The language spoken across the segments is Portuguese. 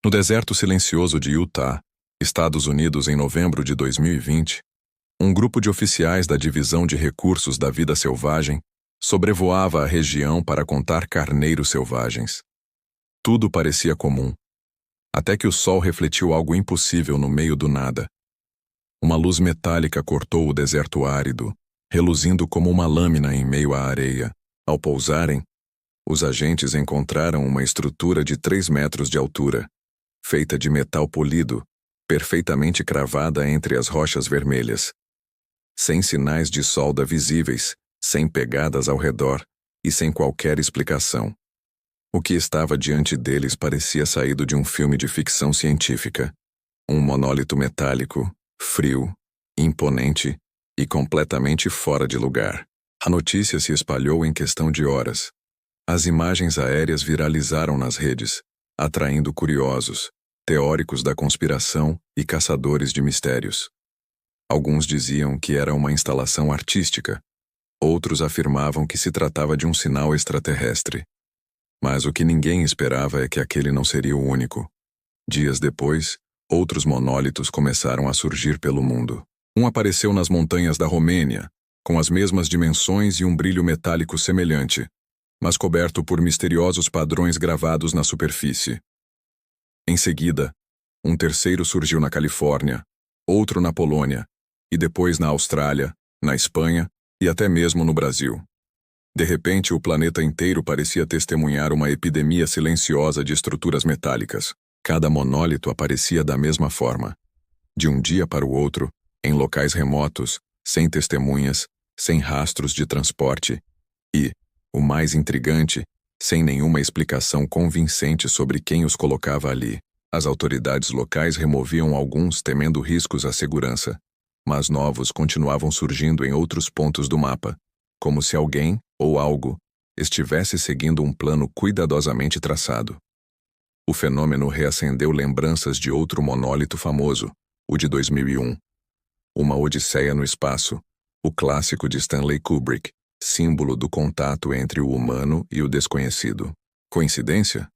No deserto silencioso de Utah, Estados Unidos, em novembro de 2020, um grupo de oficiais da Divisão de Recursos da Vida Selvagem sobrevoava a região para contar carneiros selvagens. Tudo parecia comum, até que o sol refletiu algo impossível no meio do nada. Uma luz metálica cortou o deserto árido, reluzindo como uma lâmina em meio à areia. Ao pousarem, os agentes encontraram uma estrutura de 3 metros de altura, feita de metal polido, perfeitamente cravada entre as rochas vermelhas. Sem sinais de solda visíveis, sem pegadas ao redor e sem qualquer explicação. O que estava diante deles parecia saído de um filme de ficção científica. Um monólito metálico, frio, imponente e completamente fora de lugar. A notícia se espalhou em questão de horas. As imagens aéreas viralizaram nas redes, atraindo curiosos, teóricos da conspiração e caçadores de mistérios. Alguns diziam que era uma instalação artística, outros afirmavam que se tratava de um sinal extraterrestre. Mas o que ninguém esperava é que aquele não seria o único. Dias depois, outros monólitos começaram a surgir pelo mundo. Um apareceu nas montanhas da Romênia, com as mesmas dimensões e um brilho metálico semelhante, mas coberto por misteriosos padrões gravados na superfície. Em seguida, um terceiro surgiu na Califórnia, outro na Polônia, e depois na Austrália, na Espanha e até mesmo no Brasil. De repente, o planeta inteiro parecia testemunhar uma epidemia silenciosa de estruturas metálicas. Cada monólito aparecia da mesma forma. De um dia para o outro, em locais remotos, sem testemunhas, sem rastros de transporte e, o mais intrigante, sem nenhuma explicação convincente sobre quem os colocava ali. As autoridades locais removiam alguns temendo riscos à segurança, mas novos continuavam surgindo em outros pontos do mapa, como se alguém, ou algo, estivesse seguindo um plano cuidadosamente traçado. O fenômeno reacendeu lembranças de outro monólito famoso, o de 2001. Uma odisseia no espaço, o clássico de Stanley Kubrick, símbolo do contato entre o humano e o desconhecido. Coincidência?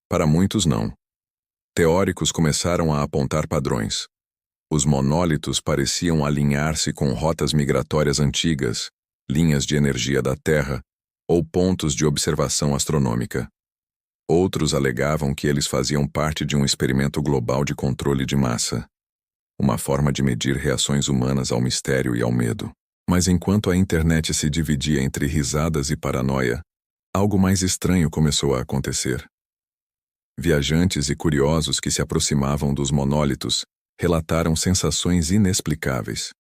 Para muitos, não. Teóricos começaram a apontar padrões. Os monólitos pareciam alinhar-se com rotas migratórias antigas, linhas de energia da Terra ou pontos de observação astronômica. Outros alegavam que eles faziam parte de um experimento global de controle de massa, uma forma de medir reações humanas ao mistério e ao medo. Mas enquanto a internet se dividia entre risadas e paranoia, algo mais estranho começou a acontecer. Viajantes e curiosos que se aproximavam dos monólitos relataram sensações inexplicáveis,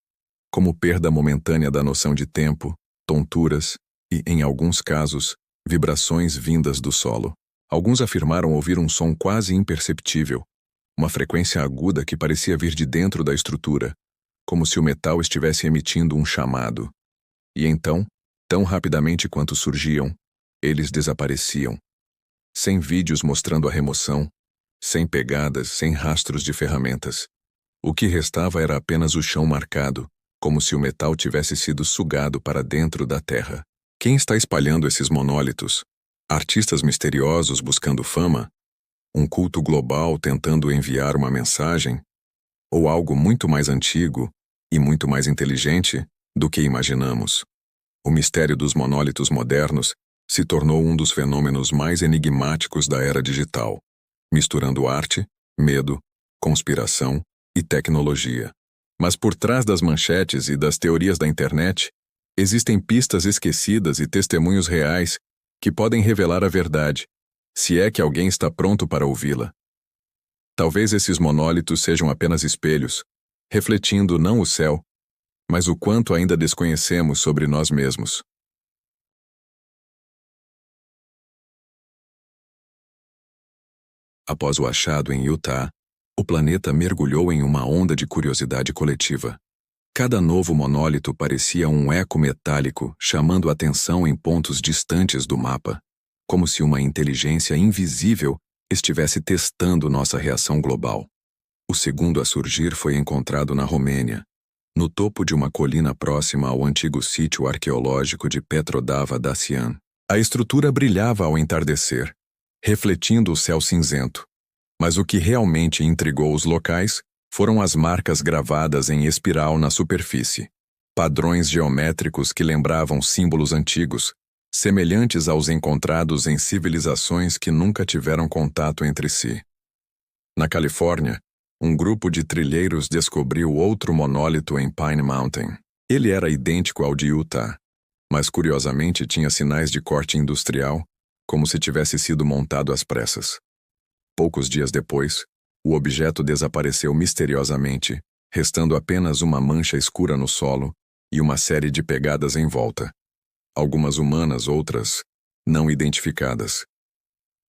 como perda momentânea da noção de tempo, tonturas e, em alguns casos, vibrações vindas do solo. Alguns afirmaram ouvir um som quase imperceptível, uma frequência aguda que parecia vir de dentro da estrutura, como se o metal estivesse emitindo um chamado. E então, tão rapidamente quanto surgiam, eles desapareciam. Sem vídeos mostrando a remoção, sem pegadas, sem rastros de ferramentas. O que restava era apenas o chão marcado, como se o metal tivesse sido sugado para dentro da terra. Quem está espalhando esses monólitos? Artistas misteriosos buscando fama? Um culto global tentando enviar uma mensagem? Ou algo muito mais antigo e muito mais inteligente do que imaginamos? O mistério dos monólitos modernos se tornou um dos fenômenos mais enigmáticos da era digital, misturando arte, medo, conspiração e tecnologia. Mas por trás das manchetes e das teorias da internet, existem pistas esquecidas e testemunhos reais que podem revelar a verdade, se é que alguém está pronto para ouvi-la. Talvez esses monólitos sejam apenas espelhos, refletindo não o céu, mas o quanto ainda desconhecemos sobre nós mesmos. Após o achado em Utah, o planeta mergulhou em uma onda de curiosidade coletiva. Cada novo monólito parecia um eco metálico chamando a atenção em pontos distantes do mapa, como se uma inteligência invisível estivesse testando nossa reação global. O segundo a surgir foi encontrado na Romênia, no topo de uma colina próxima ao antigo sítio arqueológico de Petrodava Dacian. A estrutura brilhava ao entardecer, refletindo o céu cinzento, Mas o que realmente intrigou os locais foram as marcas gravadas em espiral na superfície. Padrões geométricos que lembravam símbolos antigos, semelhantes aos encontrados em civilizações que nunca tiveram contato entre si. Na Califórnia, um grupo de trilheiros descobriu outro monólito em Pine Mountain. Ele era idêntico ao de Utah, mas curiosamente tinha sinais de corte industrial, como se tivesse sido montado às pressas. Poucos dias depois, o objeto desapareceu misteriosamente, restando apenas uma mancha escura no solo e uma série de pegadas em volta. Algumas humanas, outras não identificadas.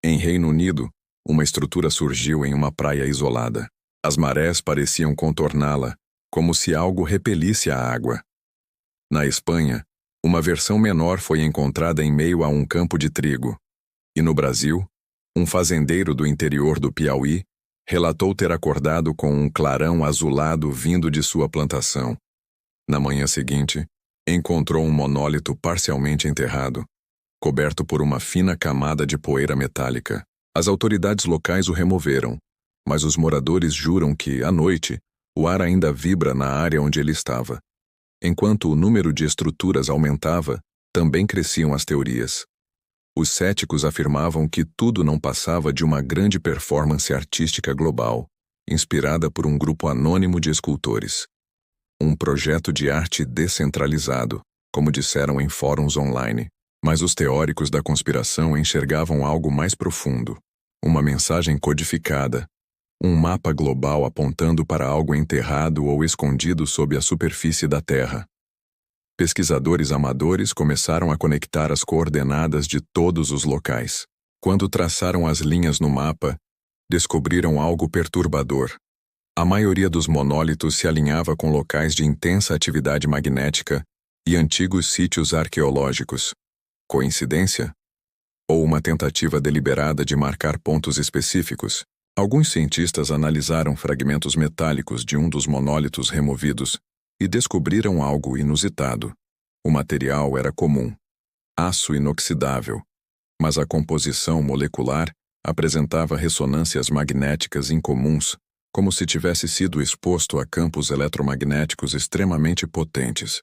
Em Reino Unido, uma estrutura surgiu em uma praia isolada. As marés pareciam contorná-la, como se algo repelisse a água. Na Espanha, uma versão menor foi encontrada em meio a um campo de trigo. E no Brasil, um fazendeiro do interior do Piauí relatou ter acordado com um clarão azulado vindo de sua plantação. Na manhã seguinte, encontrou um monólito parcialmente enterrado, coberto por uma fina camada de poeira metálica. As autoridades locais o removeram, mas os moradores juram que, à noite, o ar ainda vibra na área onde ele estava. Enquanto o número de estruturas aumentava, também cresciam as teorias. Os céticos afirmavam que tudo não passava de uma grande performance artística global, inspirada por um grupo anônimo de escultores. Um projeto de arte descentralizado, como disseram em fóruns online. Mas os teóricos da conspiração enxergavam algo mais profundo. Uma mensagem codificada. Um mapa global apontando para algo enterrado ou escondido sob a superfície da Terra. Pesquisadores amadores começaram a conectar as coordenadas de todos os locais. Quando traçaram as linhas no mapa, descobriram algo perturbador. A maioria dos monólitos se alinhava com locais de intensa atividade magnética e antigos sítios arqueológicos. Coincidência? Ou uma tentativa deliberada de marcar pontos específicos? Alguns cientistas analisaram fragmentos metálicos de um dos monólitos removidos e descobriram algo inusitado. O material era comum, aço inoxidável, mas a composição molecular apresentava ressonâncias magnéticas incomuns, como se tivesse sido exposto a campos eletromagnéticos extremamente potentes.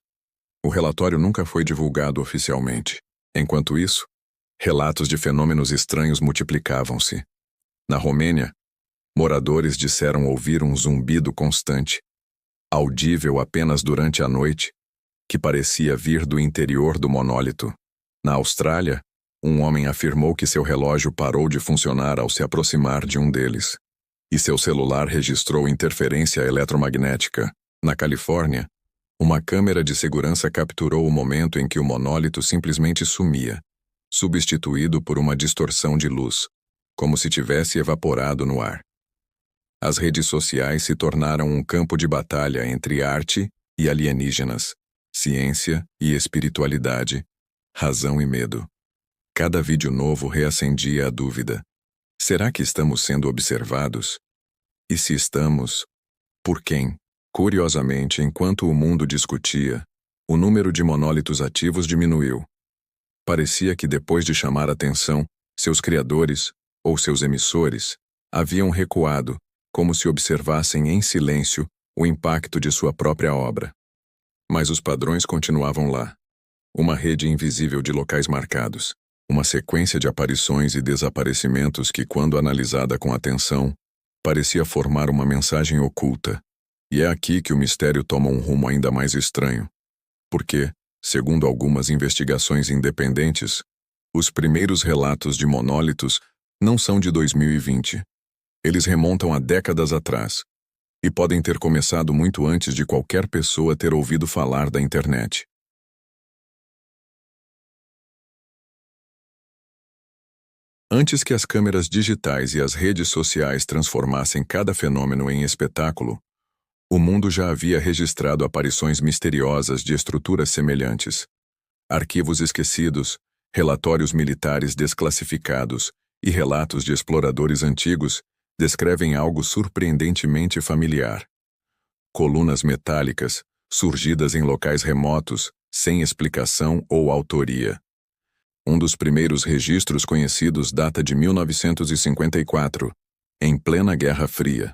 O relatório nunca foi divulgado oficialmente. Enquanto isso, relatos de fenômenos estranhos multiplicavam-se. Na Romênia, moradores disseram ouvir um zumbido constante, audível apenas durante a noite, que parecia vir do interior do monólito. Na Austrália, um homem afirmou que seu relógio parou de funcionar ao se aproximar de um deles, e seu celular registrou interferência eletromagnética. Na Califórnia, uma câmera de segurança capturou o momento em que o monólito simplesmente sumia, substituído por uma distorção de luz, como se tivesse evaporado no ar. As redes sociais se tornaram um campo de batalha entre arte e alienígenas, ciência e espiritualidade, razão e medo. Cada vídeo novo reacendia a dúvida: será que estamos sendo observados? E se estamos, por quem? Curiosamente, enquanto o mundo discutia, o número de monólitos ativos diminuiu. Parecia que depois de chamar atenção, seus criadores, ou seus emissores, haviam recuado, como se observassem em silêncio o impacto de sua própria obra. Mas os padrões continuavam lá. Uma rede invisível de locais marcados. Uma sequência de aparições e desaparecimentos que, quando analisada com atenção, parecia formar uma mensagem oculta. E é aqui que o mistério toma um rumo ainda mais estranho. Porque, segundo algumas investigações independentes, os primeiros relatos de monólitos não são de 2020. Eles remontam a décadas atrás, e podem ter começado muito antes de qualquer pessoa ter ouvido falar da internet. Antes que as câmeras digitais e as redes sociais transformassem cada fenômeno em espetáculo, o mundo já havia registrado aparições misteriosas de estruturas semelhantes. Arquivos esquecidos, relatórios militares desclassificados e relatos de exploradores antigos descrevem algo surpreendentemente familiar. Colunas metálicas, surgidas em locais remotos, sem explicação ou autoria. Um dos primeiros registros conhecidos data de 1954, em plena Guerra Fria.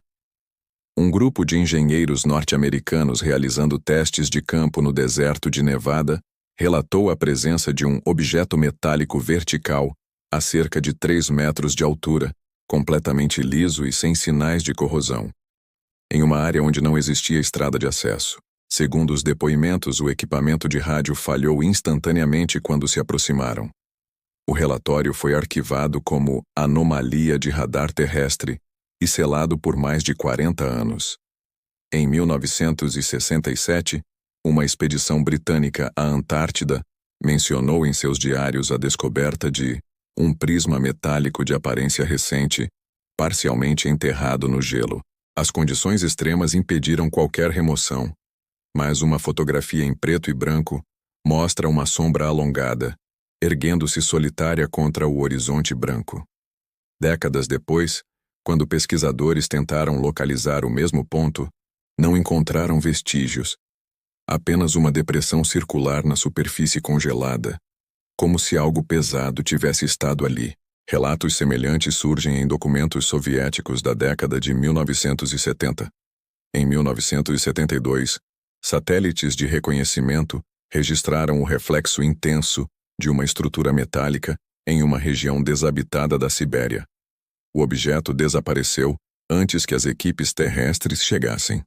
Um grupo de engenheiros norte-americanos realizando testes de campo no deserto de Nevada relatou a presença de um objeto metálico vertical a cerca de 3 metros de altura, completamente liso e sem sinais de corrosão, em uma área onde não existia estrada de acesso. Segundo os depoimentos, o equipamento de rádio falhou instantaneamente quando se aproximaram. O relatório foi arquivado como anomalia de radar terrestre e selado por mais de 40 anos. Em 1967, uma expedição britânica à Antártida mencionou em seus diários a descoberta de um prisma metálico de aparência recente, parcialmente enterrado no gelo. As condições extremas impediram qualquer remoção, mas uma fotografia em preto e branco mostra uma sombra alongada, erguendo-se solitária contra o horizonte branco. Décadas depois, quando pesquisadores tentaram localizar o mesmo ponto, não encontraram vestígios, apenas uma depressão circular na superfície congelada, como se algo pesado tivesse estado ali. Relatos semelhantes surgem em documentos soviéticos da década de 1970. Em 1972, satélites de reconhecimento registraram o reflexo intenso de uma estrutura metálica em uma região desabitada da Sibéria. O objeto desapareceu antes que as equipes terrestres chegassem.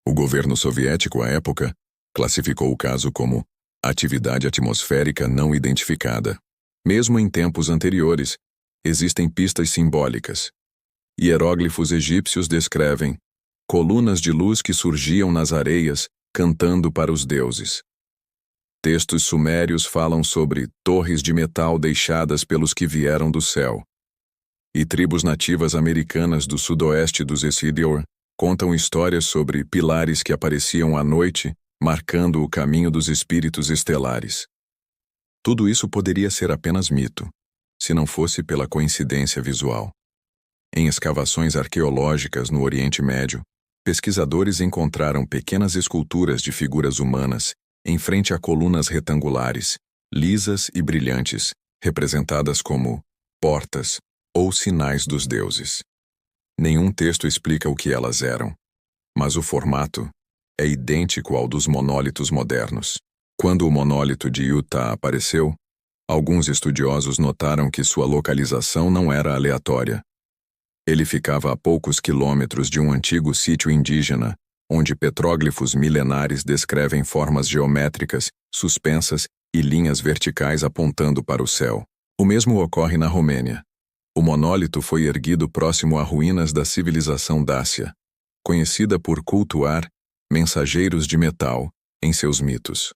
O governo soviético, à época, classificou o caso como atividade atmosférica não identificada. Mesmo em tempos anteriores, existem pistas simbólicas. Hieróglifos egípcios descrevem colunas de luz que surgiam nas areias, cantando para os deuses. Textos sumérios falam sobre torres de metal deixadas pelos que vieram do céu. E tribos nativas americanas do sudoeste dos Escidior contam histórias sobre pilares que apareciam à noite, marcando o caminho dos espíritos estelares. Tudo isso poderia ser apenas mito, se não fosse pela coincidência visual. Em escavações arqueológicas no Oriente Médio, pesquisadores encontraram pequenas esculturas de figuras humanas em frente a colunas retangulares, lisas e brilhantes, representadas como portas ou sinais dos deuses. Nenhum texto explica o que elas eram, mas o formato é idêntico ao dos monólitos modernos. Quando o monólito de Utah apareceu, alguns estudiosos notaram que sua localização não era aleatória. Ele ficava a poucos quilômetros de um antigo sítio indígena, onde petróglifos milenares descrevem formas geométricas, suspensas e linhas verticais apontando para o céu. O mesmo ocorre na Romênia. O monólito foi erguido próximo a ruínas da civilização dácia, conhecida por cultuar mensageiros de metal em seus mitos.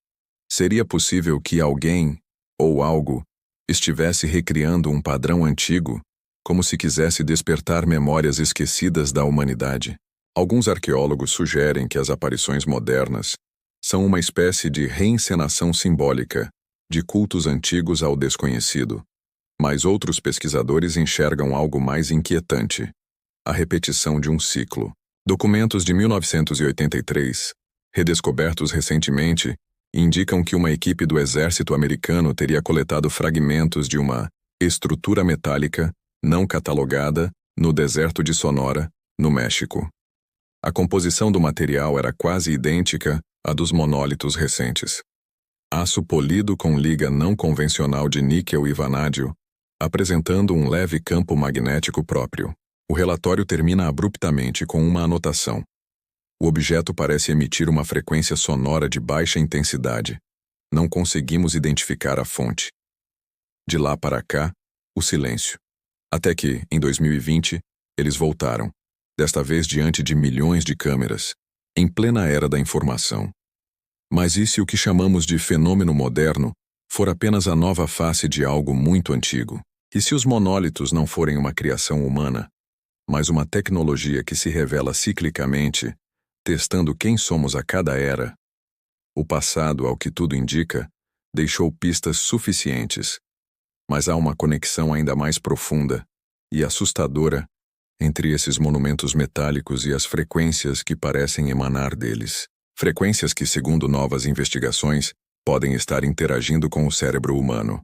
Seria possível que alguém, ou algo, estivesse recriando um padrão antigo, como se quisesse despertar memórias esquecidas da humanidade? Alguns arqueólogos sugerem que as aparições modernas são uma espécie de reencenação simbólica de cultos antigos ao desconhecido. Mas outros pesquisadores enxergam algo mais inquietante: a repetição de um ciclo. Documentos de 1983, redescobertos recentemente, indicam que uma equipe do exército americano teria coletado fragmentos de uma estrutura metálica não catalogada no deserto de Sonora, no México. A composição do material era quase idêntica à dos monólitos recentes. Aço polido com liga não convencional de níquel e vanádio, apresentando um leve campo magnético próprio. O relatório termina abruptamente com uma anotação. O objeto parece emitir uma frequência sonora de baixa intensidade. Não conseguimos identificar a fonte. De lá para cá, o silêncio. Até que, em 2020, eles voltaram, desta vez diante de milhões de câmeras, em plena era da informação. Mas e se o que chamamos de fenômeno moderno for apenas a nova face de algo muito antigo? E se os monólitos não forem uma criação humana, mas uma tecnologia que se revela ciclicamente, testando quem somos a cada era? O passado, ao que tudo indica, deixou pistas suficientes, mas há uma conexão ainda mais profunda e assustadora entre esses monumentos metálicos e as frequências que parecem emanar deles. Frequências que, segundo novas investigações, podem estar interagindo com o cérebro humano.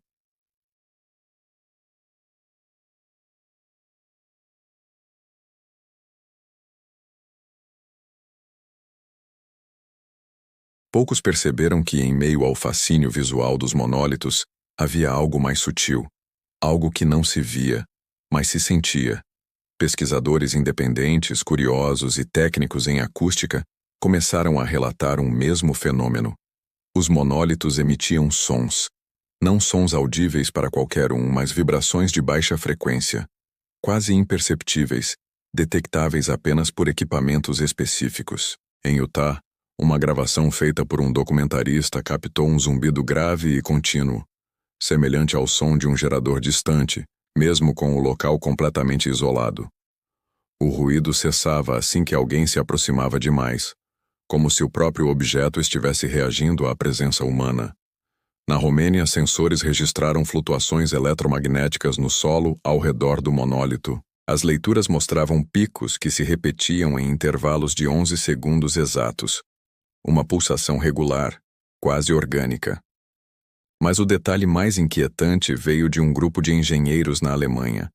Poucos perceberam que, em meio ao fascínio visual dos monólitos, havia algo mais sutil, algo que não se via, mas se sentia. Pesquisadores independentes, curiosos e técnicos em acústica começaram a relatar um mesmo fenômeno. Os monólitos emitiam sons. Não sons audíveis para qualquer um, mas vibrações de baixa frequência, quase imperceptíveis, detectáveis apenas por equipamentos específicos. Em Utah, uma gravação feita por um documentarista captou um zumbido grave e contínuo, semelhante ao som de um gerador distante, mesmo com o local completamente isolado. O ruído cessava assim que alguém se aproximava demais, como se o próprio objeto estivesse reagindo à presença humana. Na Romênia, sensores registraram flutuações eletromagnéticas no solo ao redor do monólito. As leituras mostravam picos que se repetiam em intervalos de 11 segundos exatos. Uma pulsação regular, quase orgânica. Mas o detalhe mais inquietante veio de um grupo de engenheiros na Alemanha,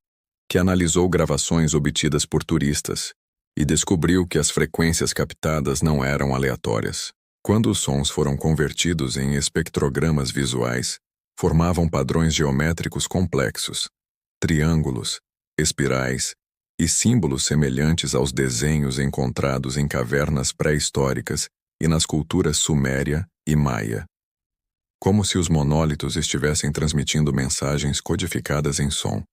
que analisou gravações obtidas por turistas e descobriu que as frequências captadas não eram aleatórias. Quando os sons foram convertidos em espectrogramas visuais, formavam padrões geométricos complexos, triângulos, espirais e símbolos semelhantes aos desenhos encontrados em cavernas pré-históricas e nas culturas suméria e maia. Como se os monólitos estivessem transmitindo mensagens codificadas em som.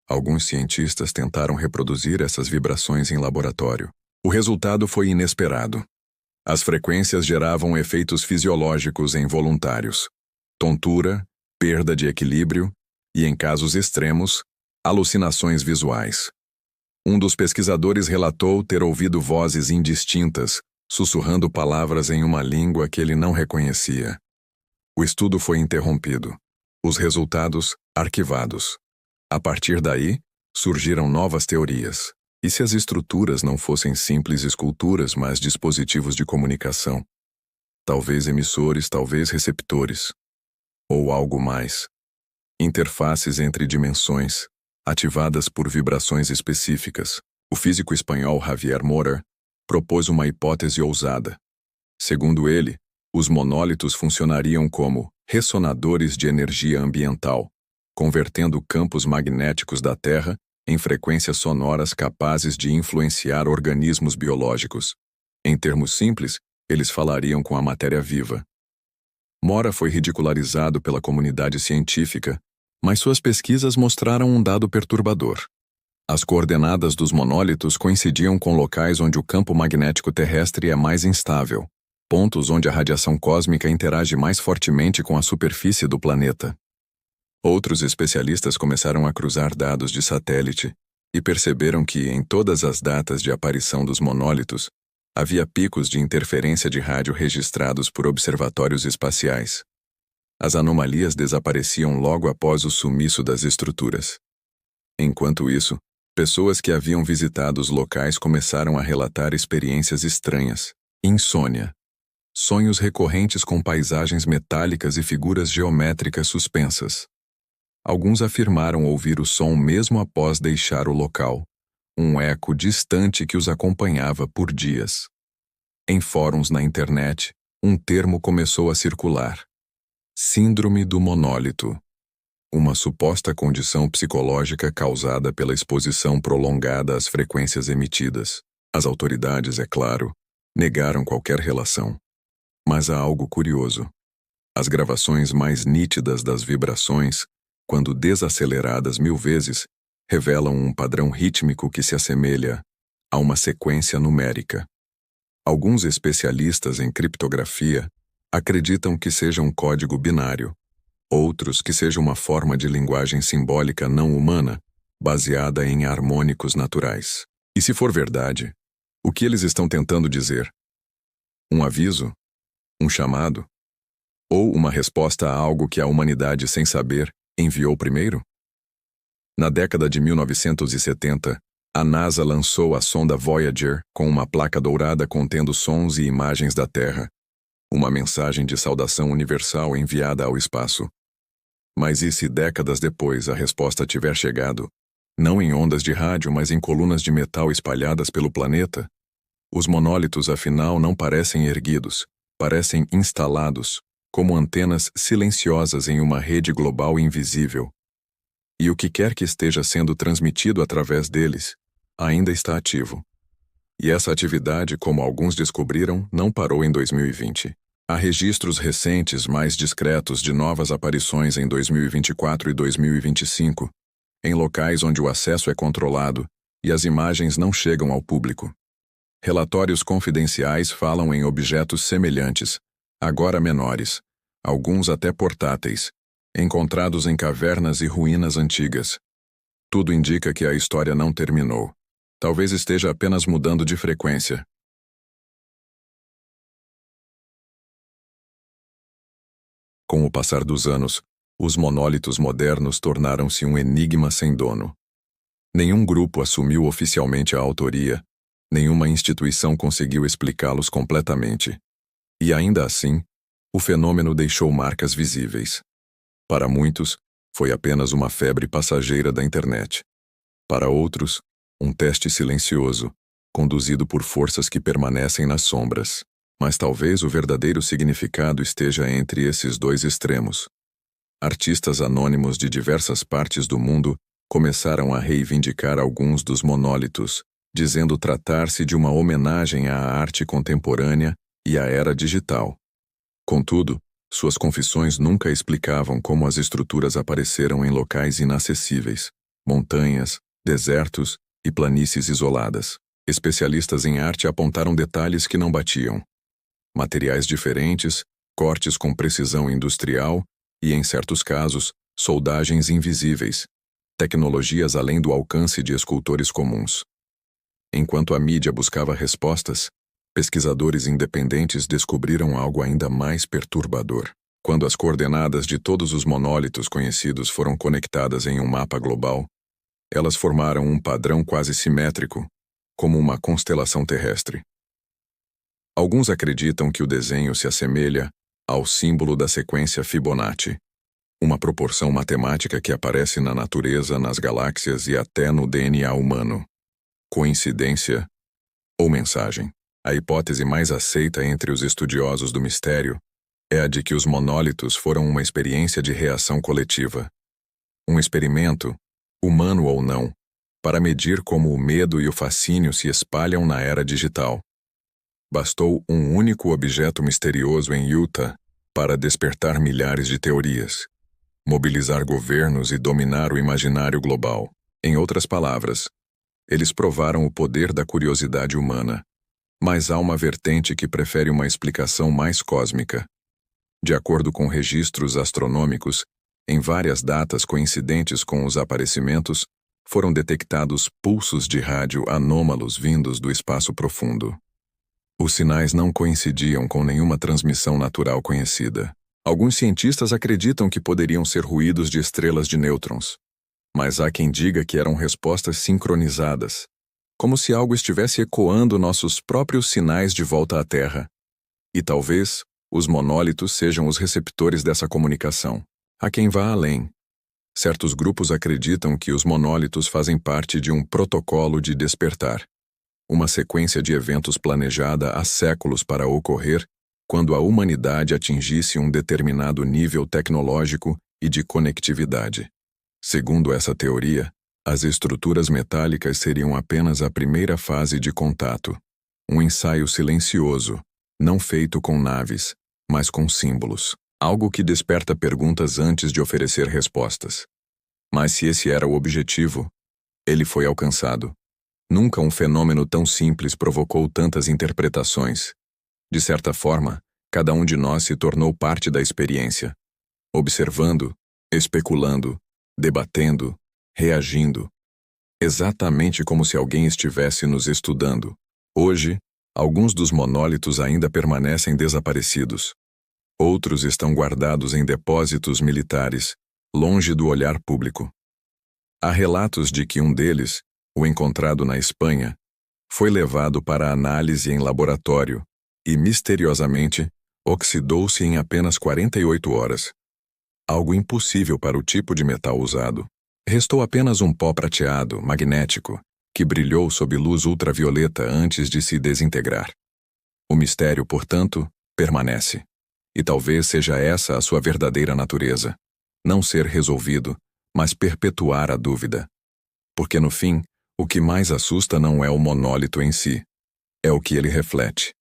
Alguns cientistas tentaram reproduzir essas vibrações em laboratório. O resultado foi inesperado. As frequências geravam efeitos fisiológicos em voluntários: tontura, perda de equilíbrio e, em casos extremos, alucinações visuais. Um dos pesquisadores relatou ter ouvido vozes indistintas, sussurrando palavras em uma língua que ele não reconhecia. O estudo foi interrompido. Os resultados, arquivados. A partir daí, surgiram novas teorias. E se as estruturas não fossem simples esculturas, mas dispositivos de comunicação? Talvez emissores, talvez receptores. Ou algo mais. Interfaces entre dimensões, ativadas por vibrações específicas. O físico espanhol Javier Mora propôs uma hipótese ousada. Segundo ele, os monólitos funcionariam como ressonadores de energia ambiental, convertendo campos magnéticos da Terra em frequências sonoras capazes de influenciar organismos biológicos. Em termos simples, eles falariam com a matéria viva. Mora foi ridicularizado pela comunidade científica, mas suas pesquisas mostraram um dado perturbador. As coordenadas dos monólitos coincidiam com locais onde o campo magnético terrestre é mais instável, pontos onde a radiação cósmica interage mais fortemente com a superfície do planeta. Outros especialistas começaram a cruzar dados de satélite e perceberam que, em todas as datas de aparição dos monólitos, havia picos de interferência de rádio registrados por observatórios espaciais. As anomalias desapareciam logo após o sumiço das estruturas. Enquanto isso, pessoas que haviam visitado os locais começaram a relatar experiências estranhas: insônia, sonhos recorrentes com paisagens metálicas e figuras geométricas suspensas. Alguns afirmaram ouvir o som mesmo após deixar o local, um eco distante que os acompanhava por dias. Em fóruns na internet, um termo começou a circular: Síndrome do monólito, uma suposta condição psicológica causada pela exposição prolongada às frequências emitidas. As autoridades, é claro, negaram qualquer relação. Mas há algo curioso. As gravações mais nítidas das vibrações, quando desaceleradas 1000 vezes, revelam um padrão rítmico que se assemelha a uma sequência numérica. Alguns especialistas em criptografia acreditam que seja um código binário, outros que seja uma forma de linguagem simbólica não humana, baseada em harmônicos naturais. E se for verdade, o que eles estão tentando dizer? Um aviso? Um chamado? Ou uma resposta a algo que a humanidade, sem saber, enviou primeiro? Na década de 1970, a NASA lançou a sonda Voyager com uma placa dourada contendo sons e imagens da Terra, uma mensagem de saudação universal enviada ao espaço. Mas e se décadas depois a resposta tiver chegado, não em ondas de rádio, mas em colunas de metal espalhadas pelo planeta? Os monólitos, afinal, não parecem erguidos, parecem instalados, como antenas silenciosas em uma rede global invisível. E o que quer que esteja sendo transmitido através deles, ainda está ativo. E essa atividade, como alguns descobriram, não parou em 2020. Há registros recentes mais discretos de novas aparições em 2024 e 2025, em locais onde o acesso é controlado e as imagens não chegam ao público. Relatórios confidenciais falam em objetos semelhantes, agora menores, alguns até portáteis, encontrados em cavernas e ruínas antigas. Tudo indica que a história não terminou. Talvez esteja apenas mudando de frequência. Com o passar dos anos, os monólitos modernos tornaram-se um enigma sem dono. Nenhum grupo assumiu oficialmente a autoria, nenhuma instituição conseguiu explicá-los completamente. E ainda assim, o fenômeno deixou marcas visíveis. Para muitos, foi apenas uma febre passageira da internet. Para outros, um teste silencioso, conduzido por forças que permanecem nas sombras. Mas talvez o verdadeiro significado esteja entre esses dois extremos. Artistas anônimos de diversas partes do mundo começaram a reivindicar alguns dos monólitos, dizendo tratar-se de uma homenagem à arte contemporânea e à era digital. Contudo, suas confissões nunca explicavam como as estruturas apareceram em locais inacessíveis, montanhas, desertos e planícies isoladas. Especialistas em arte apontaram detalhes que não batiam. Materiais diferentes, cortes com precisão industrial e, em certos casos, soldagens invisíveis, tecnologias além do alcance de escultores comuns. Enquanto a mídia buscava respostas, pesquisadores independentes descobriram algo ainda mais perturbador. Quando as coordenadas de todos os monólitos conhecidos foram conectadas em um mapa global, elas formaram um padrão quase simétrico, como uma constelação terrestre. Alguns acreditam que o desenho se assemelha ao símbolo da sequência Fibonacci, uma proporção matemática que aparece na natureza, nas galáxias e até no DNA humano. Coincidência ou mensagem? A hipótese mais aceita entre os estudiosos do mistério é a de que os monólitos foram uma experiência de reação coletiva. Um experimento, humano ou não, para medir como o medo e o fascínio se espalham na era digital. Bastou um único objeto misterioso em Utah para despertar milhares de teorias, mobilizar governos e dominar o imaginário global. Em outras palavras, eles provaram o poder da curiosidade humana, mas há uma vertente que prefere uma explicação mais cósmica. De acordo com registros astronômicos, em várias datas coincidentes com os aparecimentos, foram detectados pulsos de rádio anômalos vindos do espaço profundo. Os sinais não coincidiam com nenhuma transmissão natural conhecida. Alguns cientistas acreditam que poderiam ser ruídos de estrelas de nêutrons, mas há quem diga que eram respostas sincronizadas, como se algo estivesse ecoando nossos próprios sinais de volta à Terra. E talvez os monólitos sejam os receptores dessa comunicação. Há quem vá além. Certos grupos acreditam que os monólitos fazem parte de um protocolo de despertar, uma sequência de eventos planejada há séculos para ocorrer quando a humanidade atingisse um determinado nível tecnológico e de conectividade. Segundo essa teoria, as estruturas metálicas seriam apenas a primeira fase de contato, um ensaio silencioso, não feito com naves, mas com símbolos, algo que desperta perguntas antes de oferecer respostas. Mas se esse era o objetivo, ele foi alcançado. Nunca um fenômeno tão simples provocou tantas interpretações. De certa forma, cada um de nós se tornou parte da experiência, observando, especulando, debatendo, reagindo. Exatamente como se alguém estivesse nos estudando. Hoje, alguns dos monólitos ainda permanecem desaparecidos. Outros estão guardados em depósitos militares, longe do olhar público. Há relatos de que um deles, o encontrado na Espanha, foi levado para análise em laboratório e, misteriosamente, oxidou-se em apenas 48 horas. Algo impossível para o tipo de metal usado. Restou apenas um pó prateado, magnético, que brilhou sob luz ultravioleta antes de se desintegrar. O mistério, portanto, permanece. E talvez seja essa a sua verdadeira natureza. Não ser resolvido, mas perpetuar a dúvida. Porque no fim, o que mais assusta não é o monólito em si, é o que ele reflete.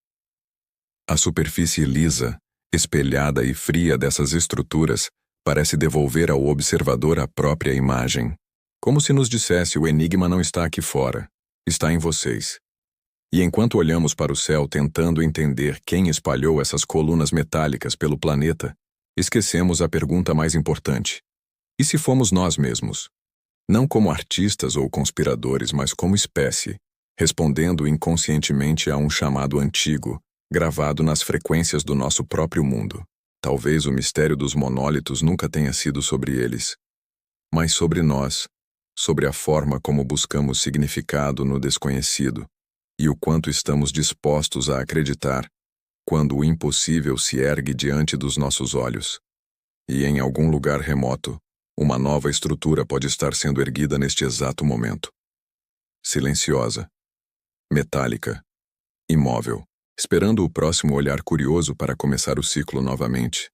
A superfície lisa, espelhada e fria dessas estruturas parece devolver ao observador a própria imagem, como se nos dissesse: o enigma não está aqui fora, está em vocês. E enquanto olhamos para o céu tentando entender quem espalhou essas colunas metálicas pelo planeta, esquecemos a pergunta mais importante: e se fomos nós mesmos? Não como artistas ou conspiradores, mas como espécie, respondendo inconscientemente a um chamado antigo, gravado nas frequências do nosso próprio mundo. Talvez o mistério dos monólitos nunca tenha sido sobre eles, mas sobre nós, sobre a forma como buscamos significado no desconhecido e o quanto estamos dispostos a acreditar quando o impossível se ergue diante dos nossos olhos. E em algum lugar remoto, uma nova estrutura pode estar sendo erguida neste exato momento. Silenciosa, metálica, imóvel, esperando o próximo olhar curioso para começar o ciclo novamente.